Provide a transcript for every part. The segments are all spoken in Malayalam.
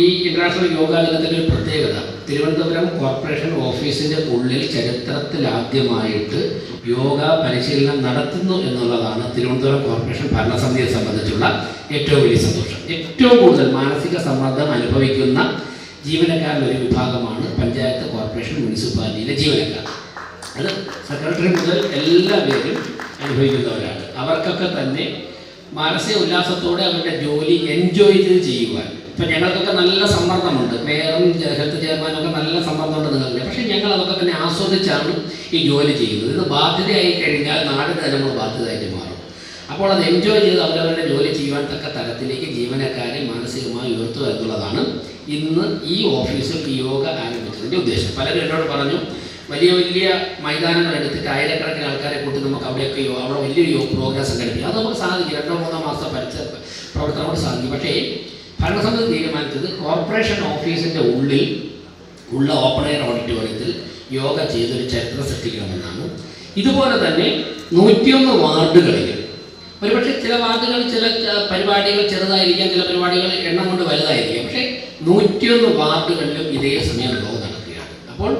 ഈ ഇൻ്റർനാഷണൽ യോഗാ ദിനത്തിൻ്റെ ഒരു പ്രത്യേകത, തിരുവനന്തപുരം കോർപ്പറേഷൻ ഓഫീസിൻ്റെ ഉള്ളിൽ ചരിത്രത്തിലാദ്യമായിട്ട് യോഗ പരിശീലനം നടത്തുന്നു എന്നുള്ളതാണ് തിരുവനന്തപുരം കോർപ്പറേഷൻ ഭരണസമിതിയെ സംബന്ധിച്ചുള്ള ഏറ്റവും വലിയ സന്തോഷം. ഏറ്റവും കൂടുതൽ മാനസിക സമ്മർദ്ദം അനുഭവിക്കുന്ന ജീവനക്കാരുടെ ഒരു വിഭാഗമാണ് പഞ്ചായത്ത്, കോർപ്പറേഷൻ, മുനിസിപ്പാലിറ്റിയിലെ ജീവനക്കാർ. അത് സെക്രട്ടറി മുതൽ എല്ലാ പേരും അനുഭവിക്കുന്നവരാണ്. അവർക്കൊക്കെ തന്നെ മാനസിക ഉല്ലാസത്തോടെ അവരുടെ ജോലി എൻജോയ് ചെയ്ത് ചെയ്യുവാൻ. ഇപ്പം ഞങ്ങൾക്കൊക്കെ നല്ല സമ്മർദ്ദമുണ്ട്, മേയറും ഹെൽത്ത് ചെയർമാനും ഒക്കെ നല്ല സമ്മർദ്ദമുണ്ട് നിങ്ങൾക്ക്. പക്ഷേ ഞങ്ങൾ അതൊക്കെ തന്നെ ആസ്വദിച്ചാണ് ഈ ജോലി ചെയ്യുന്നത്. ഇത് ബാധ്യതയായി കഴിഞ്ഞാൽ നാടിന് തന്നെ നമ്മൾ ബാധ്യതയായിട്ട് മാറും. അപ്പോൾ അത് എൻജോയ് ചെയ്ത് അവരവരുടെ ജോലി ചെയ്യുവാൻ തക്ക തരത്തിലേക്ക് ജീവനക്കാരെ മാനസികമായി ഉയർത്തുക എന്നുള്ളതാണ് ഇന്ന് ഈ ഓഫീസിൽ ഈ യോഗ ആരംഭിച്ചതിൻ്റെ ഉദ്ദേശം. പലരും എന്നോട് പറഞ്ഞു, വലിയ വലിയ മൈതാനങ്ങൾ എടുത്തിട്ട് ആയിരക്കണക്കിന് ആൾക്കാരെ കൂട്ടി നമുക്ക് അവിടെ വലിയൊരു പ്രോഗ്രാം സംഘടിപ്പിക്കും. അത് നമുക്ക് സാധിക്കും, 2-3 മാസം പ്രവർത്തനം കൊണ്ട് സാധിക്കും. പക്ഷേ ഭരണസമിതി തീരുമാനിച്ചത് കോർപ്പറേഷൻ ഓഫീസിൻ്റെ ഉള്ളിൽ ഉള്ള ഓപ്പൺ എയർ ഓഡിറ്റോറിയത്തിൽ യോഗ ചെയ്തൊരു ചരിത്രം സൃഷ്ടിക്കണമെന്നാണ്. ഇതുപോലെ തന്നെ 101 വാർഡുകളിൽ, ഒരുപക്ഷെ ചില വാർഡുകൾ ചില പരിപാടികൾ ചെറുതായിരിക്കാം, ചില പരിപാടികൾ എണ്ണം കൊണ്ട് വലുതായിരിക്കാം, പക്ഷേ 101 വാർഡുകളിലും ഇതേ സമയം യോഗ നടക്കുകയാണ്. അപ്പോൾ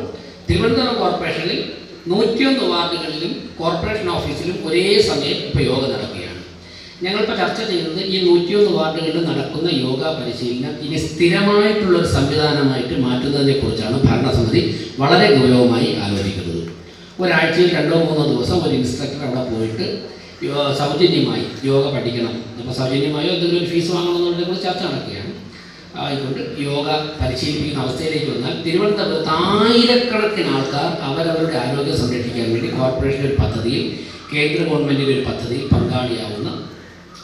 തിരുവനന്തപുരം കോർപ്പറേഷനിൽ 101 വാർഡുകളിലും കോർപ്പറേഷൻ ഓഫീസിലും ഒരേ സമയം ഇപ്പോൾ യോഗ നടക്കുകയാണ്. ഞങ്ങളിപ്പോൾ ചർച്ച ചെയ്യുന്നത് ഈ 101 വാർഡുകളിൽ നടക്കുന്ന യോഗ പരിശീലനം ഇനി സ്ഥിരമായിട്ടുള്ളൊരു സംവിധാനമായിട്ട് മാറ്റുന്നതിനെക്കുറിച്ചാണ് ഭരണസമിതി വളരെ ഗൗരവമായി ആലോചിക്കുന്നത്. ഒരാഴ്ചയിൽ 2-3 ദിവസം ഒരു ഇൻസ്ട്രക്ടർ അവിടെ പോയിട്ട് സൗജന്യമായി യോഗ പഠിക്കണം. അപ്പോൾ സൗജന്യമായോ എന്തെങ്കിലും ഒരു ഫീസ് വാങ്ങണമെന്നുള്ളതിനെക്കുറിച്ച് ചർച്ച നടക്കുകയാണ്. ആയിക്കൊണ്ട് യോഗ പരിശീലിപ്പിക്കുന്ന അവസ്ഥയിലേക്ക് വന്നാൽ തിരുവനന്തപുരത്ത് ആയിരക്കണക്കിന് ആൾക്കാർ അവരവരുടെ ആരോഗ്യം സംരക്ഷിക്കാൻ വേണ്ടി കോർപ്പറേഷൻ്റെ ഒരു പദ്ധതിയിൽ, കേന്ദ്ര ഗവൺമെൻറ്റിൻ്റെ ഒരു പദ്ധതിയിൽ പങ്കാളിയാവുന്ന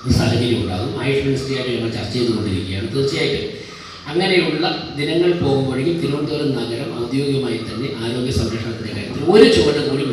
ഒരു സാഹചര്യം ഉണ്ടാകും. ആയുഷ് മിനിസ്ട്രിയായിട്ട് ഞങ്ങൾ ചർച്ച ചെയ്തുകൊണ്ടിരിക്കുകയാണ്. തീർച്ചയായിട്ടും അങ്ങനെയുള്ള ദിനങ്ങൾ പോകുമ്പോഴേക്കും തിരുവനന്തപുരം നഗരം ഔദ്യോഗികമായി തന്നെ ആരോഗ്യ സംരക്ഷണത്തിൻ്റെ കാര്യത്തിൽ ഒരു ചുവട് കൂടി